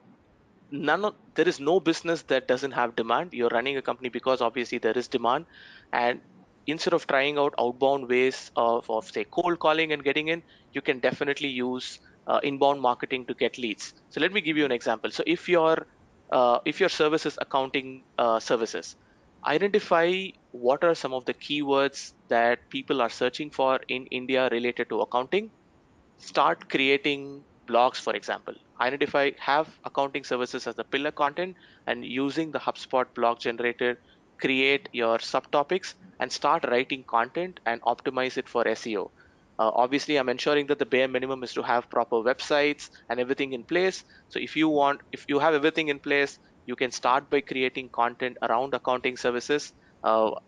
there is no business that doesn't have demand. You're running a company because obviously there is demand, and instead of trying out outbound ways of say cold calling and getting in, you can definitely use inbound marketing to get leads. So let me give you an example. So if your service is accounting services, identify what are some of the keywords that people are searching for in India related to accounting. Start creating blogs, for example. Identify, have accounting services as the pillar content, and using the HubSpot blog generator, create your subtopics and start writing content and optimize it for SEO. Obviously, I'm ensuring that the bare minimum is to have proper websites and everything in place. So if you have everything in place, you can start by creating content around accounting services,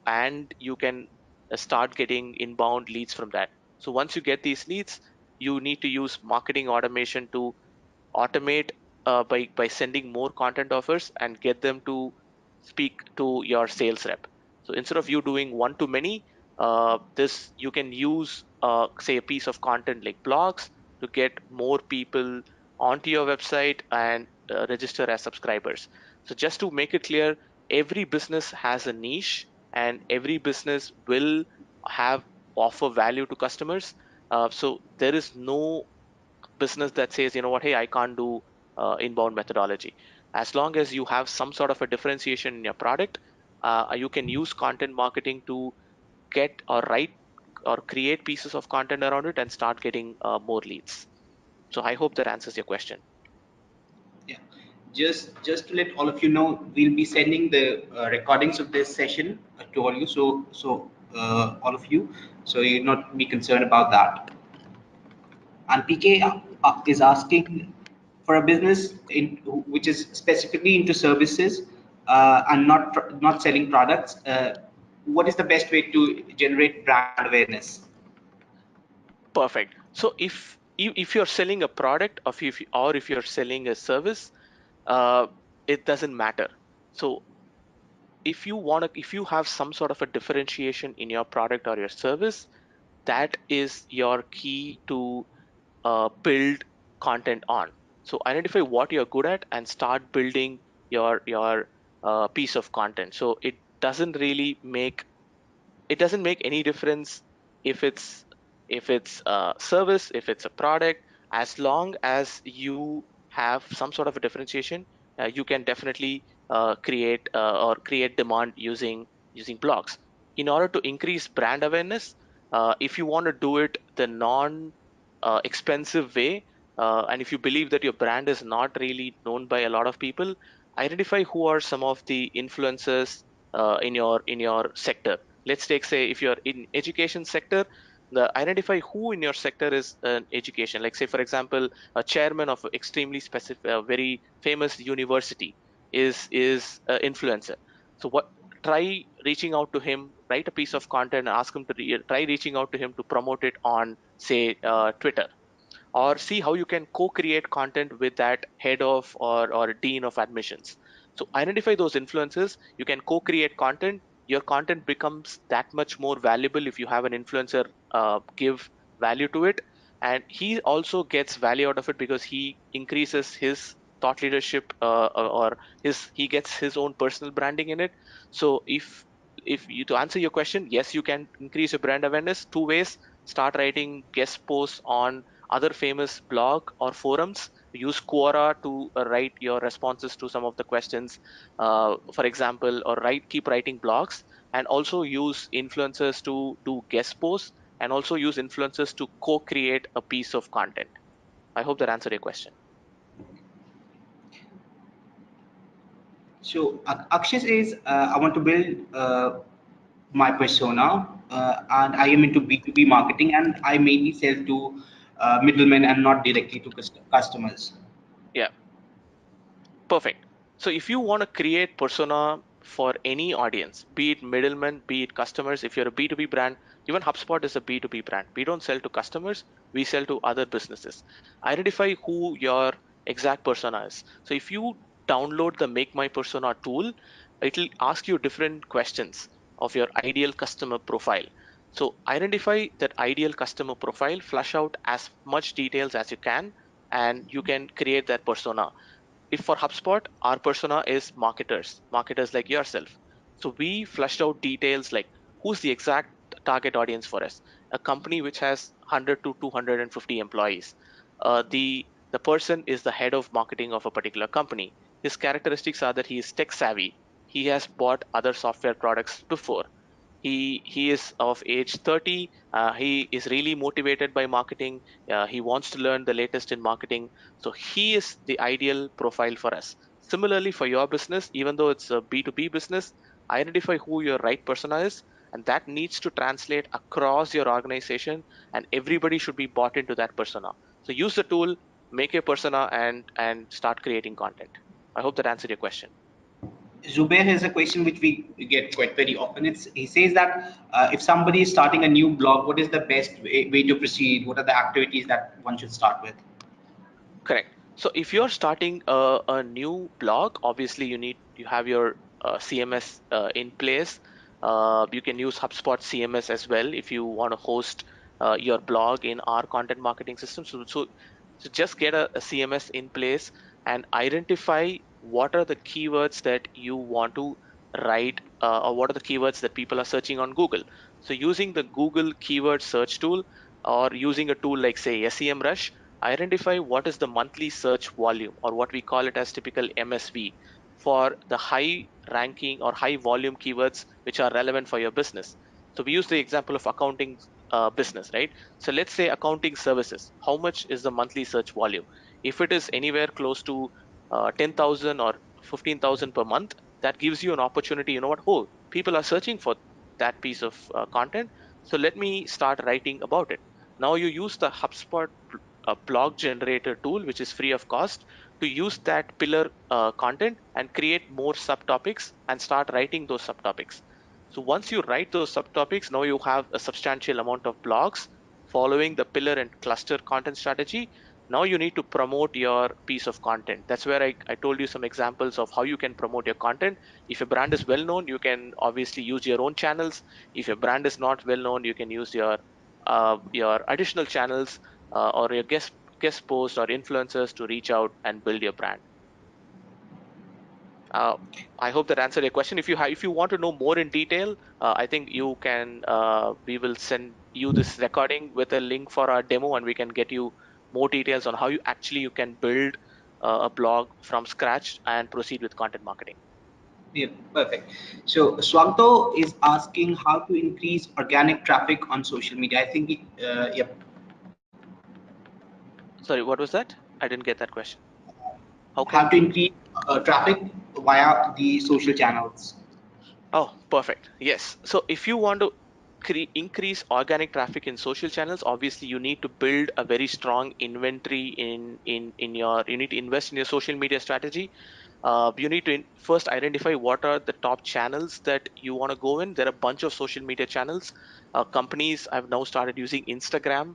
and you can start getting inbound leads from that. So once you get these leads, you need to use marketing automation to automate by sending more content offers and get them to speak to your sales rep. So instead of you doing one to many, this you can use say a piece of content like blogs to get more people onto your website and register as subscribers. So just to make it clear, every business has a niche, and every business will have offer value to customers. So there is no business that says, you know what, hey, I can't do inbound methodology. As long as you have some sort of a differentiation in your product, you can use content marketing to get or write or create pieces of content around it and start getting more leads. So I hope that answers your question. Yeah. Just to let all of you know, we'll be sending the recordings of this session to all you. So all of you, so you not be concerned about that. And PK is asking for a business which is specifically into services and not selling products. What is the best way to generate brand awareness? Perfect. So if you're selling a product, or if you're selling a service, uh, it doesn't matter. So if you have some sort of a differentiation in your product or your service, that is your key to build content on. So identify what you're good at and start building your piece of content. So it doesn't make any difference if it's a service, if it's a product. As long as you have some sort of a differentiation, you can definitely create demand using blogs. In order to increase brand awareness, if you want to do it the non expensive way, and if you believe that your brand is not really known by a lot of people, identify who are some of the influencers in your sector. Let's take, say, if you're in education sector, identify who in your sector is an education. Like, say, for example, a chairman of extremely specific very famous university is an influencer. So what try reaching out to him, write a piece of content and ask him to try reaching out to him to promote it on, say, Twitter. Or see how you can co-create content with that head of or dean of admissions. So identify those influences. You can co-create content. Your content becomes that much more valuable if you have an influencer give value to it. and he also gets value out of it because he increases his thought leadership, or his he gets his own personal branding in it. So if you to answer your question, yes, you can increase your brand awareness two ways. Start writing guest posts on other famous blog or forums. Use Quora to write your responses to some of the questions, for example, or keep writing blogs, and also use influencers to do guest posts, and also use influencers to co-create a piece of content. I hope that answered your question. So Akshay says, I want to build my persona, and I am into B2B marketing, and I mainly sell to middlemen and not directly to customers. Yeah, perfect. So if you want to create persona for any audience, be it middlemen, be it customers, if you're a B2B brand, even HubSpot is a B2B brand. We don't sell to customers, we sell to other businesses. Identify who your exact persona is. So if you download the Make My Persona tool, it'll ask you different questions of your ideal customer profile. So identify that ideal customer profile, flush out as much details as you can, and you can create that persona. If for HubSpot, our persona is marketers like yourself. So we flushed out details like who's the exact target audience for us. A company which has 100 to 250 employees. The person is the head of marketing of a particular company. His characteristics are that he is tech savvy. He has bought other software products before. He is of age 30. He is really motivated by marketing. He wants to learn the latest in marketing. So he is the ideal profile for us. Similarly, for your business, even though it's a B2B business, identify who your right persona is, and that needs to translate across your organization, and everybody should be bought into that persona. So use the tool, make a persona, and start creating content. I hope that answered your question. Zubair has a question which we get quite very often. He says that if somebody is starting a new blog, what is the best way to proceed? What are the activities that one should start with? Correct. So if you're starting a new blog, obviously you have your CMS in place. You can use HubSpot CMS as well if you want to host your blog in our content marketing system. So just get a CMS in place and identify what are the keywords that you want to write, or what are the keywords that people are searching on Google. So using the Google keyword search tool, or using a tool like say SEMrush, identify what is the monthly search volume, or what we call it as typical MSV, for the high ranking or high volume keywords which are relevant for your business. So we use the example of accounting business, right? So let's say accounting services. How much is the monthly search volume? If it is anywhere close to 10,000 or 15,000 per month, that gives you an opportunity. You know what? Oh, people are searching for that piece of content. So let me start writing about it. Now you use the HubSpot a blog generator tool, which is free of cost, to use that pillar content and create more subtopics and start writing those subtopics. So once you write those subtopics, now you have a substantial amount of blogs following the pillar and cluster content strategy. Now you need to promote your piece of content. That's where I told you some examples of how you can promote your content. If a brand is well known, you can obviously use your own channels. If your brand is not well known, you can use your additional channels, or your guest posts or influencers to reach out and build your brand. Uh, I hope that answered your question. If you want to know more in detail, I think you can. We will send you this recording with a link for our demo, and we can get you more details on how you can build a blog from scratch and proceed with content marketing. Yeah, perfect. So Swagto is asking how to increase organic traffic on social media. I think yep. Sorry, what was that? I didn't get that question. How How can to we? increase traffic via the social channels. Oh, perfect. Yes. So if you want to increase organic traffic in social channels, obviously you need to build a very strong inventory in your. You need to invest in your social media strategy. You need to first identify what are the top channels that you want to go in. There are a bunch of social media channels. Companies have now started using Instagram.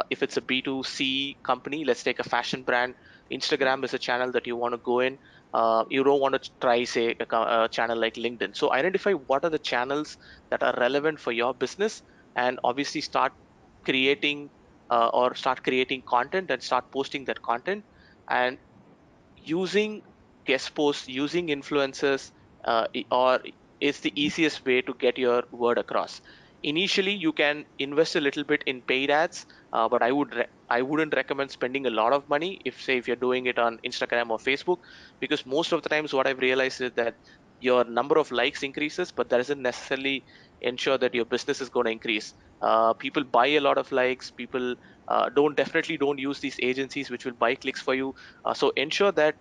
If it's a B2C company, let's take a fashion brand. Instagram is a channel that you want to go in. You don't want to try, say, a channel like LinkedIn. So identify what are the channels that are relevant for your business, and obviously start creating. or start creating content and start posting that content. And using guest posts, using influencers, or is the easiest way to get your word across. Initially, you can invest a little bit in paid ads, but I wouldn't recommend spending a lot of money if, say, if you're doing it on Instagram or Facebook, because most of the times what I've realized is that your number of likes increases, but that doesn't necessarily ensure that your business is going to increase. People buy a lot of likes. People don't use these agencies which will buy clicks for you. So ensure that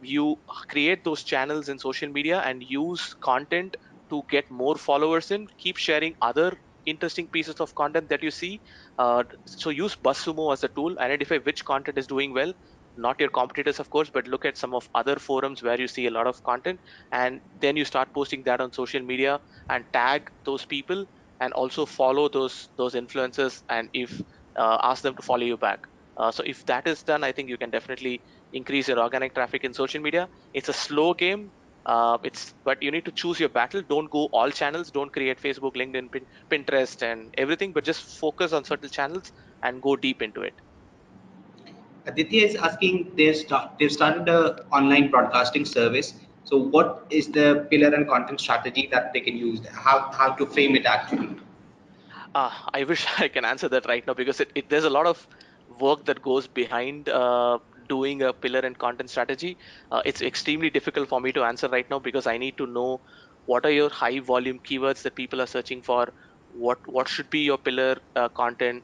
you create those channels in social media and use content to get more followers in. Keep sharing other interesting pieces of content that you see. So use BuzzSumo as a tool. Identify which content is doing well. Not your competitors, of course, but look at some of other forums where you see a lot of content, and then you start posting that on social media and tag those people, and also follow those influencers, and if ask them to follow you back. So if that is done, I think you can definitely increase your organic traffic in social media. It's a slow game. It's but you need to choose your battle. Don't go all channels. Don't create Facebook, LinkedIn, Pinterest, and everything, but just focus on certain channels and go deep into it. Aditya is asking they've started a online broadcasting service. So what is the pillar and content strategy that they can use? How to frame it actually? I wish I can answer that right now, because there's a lot of work that goes behind doing a pillar and content strategy. It's extremely difficult for me to answer right now, because I need to know what are your high volume keywords that people are searching for, what should be your pillar content,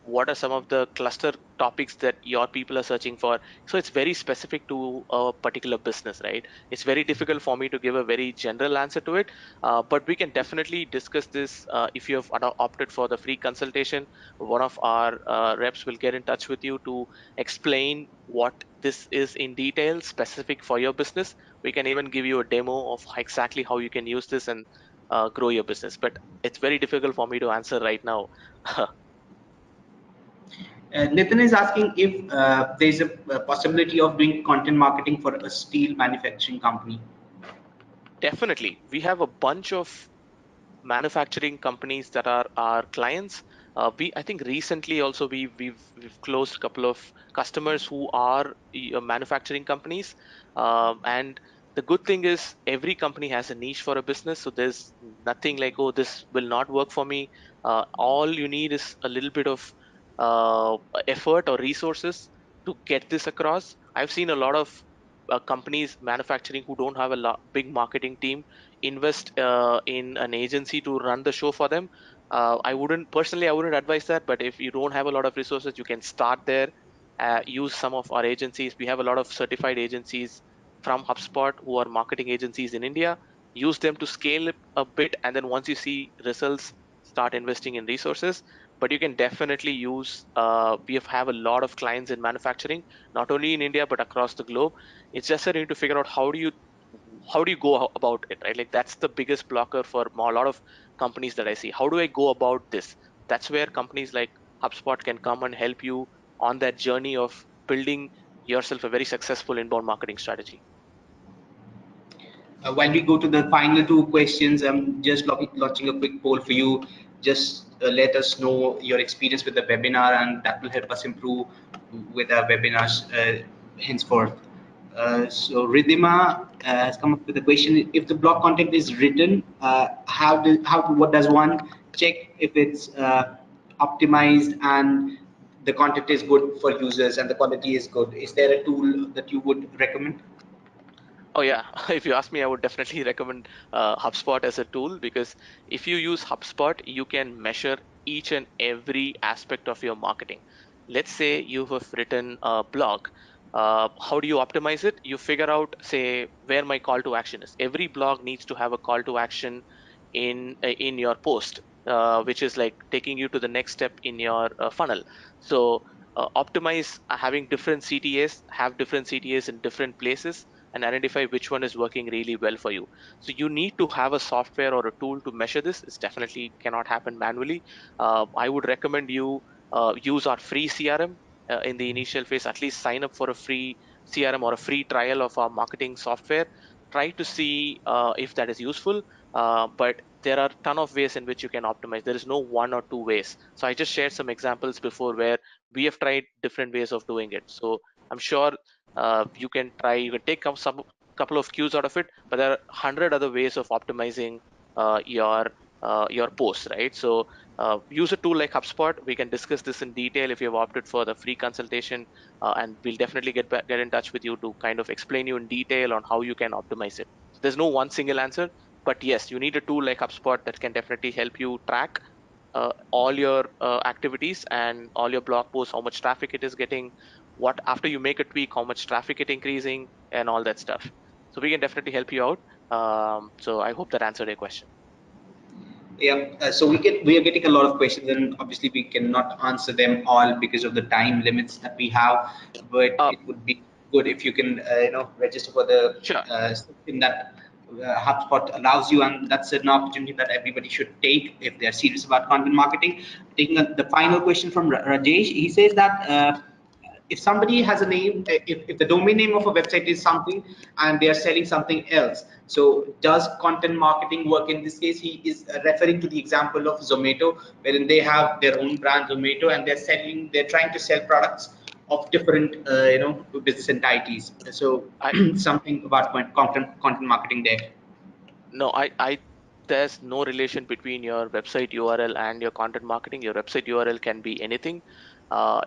what are some of the cluster topics that your people are searching for. So it's very specific to a particular business, right? It's very difficult for me to give a very general answer to it, but we can definitely discuss this. If you have opted for the free consultation, one of our reps will get in touch with you to explain what this is in detail, specific for your business. We can even give you a demo of exactly how you can use this and grow your business. But it's very difficult for me to answer right now. Nitin is asking if there's a possibility of doing content marketing for a steel manufacturing company. Definitely, we have a bunch of manufacturing companies that are our clients. I think recently also we've closed a couple of customers who are manufacturing companies, and the good thing is every company has a niche for a business, so there's nothing like, oh, this will not work for me. All you need is a little bit of uh, effort or resources to get this across. I've seen a lot of companies manufacturing who don't have a big marketing team invest in an agency to run the show for them. I wouldn't advise that, but if you don't have a lot of resources, you can start there. Use some of our agencies. We have a lot of certified agencies from HubSpot who are marketing agencies in India. Use them to scale it a bit, and then once you see results, start investing in resources. But you can definitely use. We have a lot of clients in manufacturing, not only in India but across the globe. It's just that you need to figure out how do you go about it, right? Like that's the biggest blocker for a lot of companies that I see. How do I go about this? That's where companies like HubSpot can come and help you on that journey of building yourself a very successful inbound marketing strategy. While we go to the final two questions, I'm just launching a quick poll for you. Just let us know your experience with the webinar, and that will help us improve with our webinars henceforth. So Ridhima has come up with a question: if the blog content is written, what does one check if it's optimized and the content is good for users and the quality is good? Is there a tool that you would recommend? Oh yeah, if you ask me, I would definitely recommend HubSpot as a tool, because if you use HubSpot, you can measure each and every aspect of your marketing. Let's say you have written a blog. How do you optimize it? You figure out, say, where my call to action is. Every blog needs to have a call to action in your post, which is like taking you to the next step in your funnel. So optimize having different CTAs, have different CTAs in different places, and identify which one is working really well for you. So you need to have a software or a tool to measure this. It's definitely cannot happen manually. I would recommend you use our free CRM in the initial phase. At least sign up for a free CRM or a free trial of our marketing software. Try to see if that is useful. But there are a ton of ways in which you can optimize. There is no one or two ways. So I just shared some examples before where we have tried different ways of doing it. So I'm sure you can try, you can take some couple of cues out of it, but there are 100 other ways of optimizing your posts, right? So use a tool like HubSpot. We can discuss this in detail if you have opted for the free consultation, and we'll definitely get in touch with you to kind of explain you in detail on how you can optimize it. So there's no one single answer, but yes, you need a tool like HubSpot that can definitely help you track all your activities and all your blog posts, how much traffic it is getting, what after you make a tweak, how much traffic it increasing, and all that stuff. So we can definitely help you out. So I hope that answered your question. Yeah, so we are getting a lot of questions, and obviously we cannot answer them all because of the time limits that we have. But Uh, it would be good if you can, register for the sure. section that HubSpot allows you, and that's an opportunity that everybody should take if they're serious about content marketing. Taking the final question from Rajesh, he says that. If somebody has a name, if the domain name of a website is something and they are selling something else, so does content marketing work in this case? He is referring to the example of Zomato, wherein they have their own brand Zomato and they're trying to sell products of different, business entities. So I something about content marketing there. No, I there's no relation between your website URL and your content marketing. Your website URL can be anything.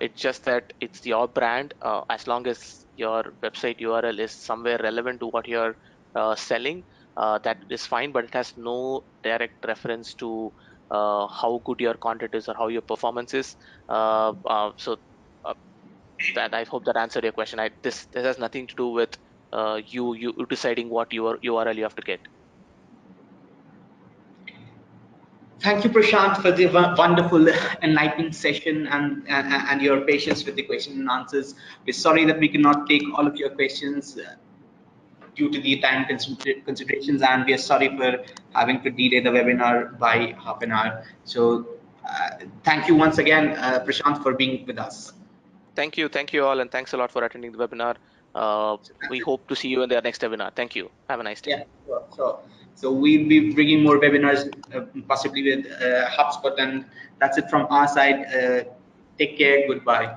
It's just that it's your brand. As long as your website URL is somewhere relevant to what you're selling, that is fine. But it has no direct reference to how good your content is or how your performance is. So uh, that I hope that answered your question. This has nothing to do with you deciding what your URL you have to get. Thank you, Prashant, for the wonderful, enlightening session and your patience with the question and answers. We're sorry that we cannot take all of your questions due to the time considerations, and we are sorry for having to delay the webinar by half an hour. So, thank you once again, Prashant, for being with us. Thank you all, and thanks a lot for attending the webinar. Uh, So, thank we you. hope to see you in the next webinar. Thank you. Have a nice day. Yeah, sure. So we'll be bringing more webinars, possibly with HubSpot, and that's it from our side. Take care. Goodbye.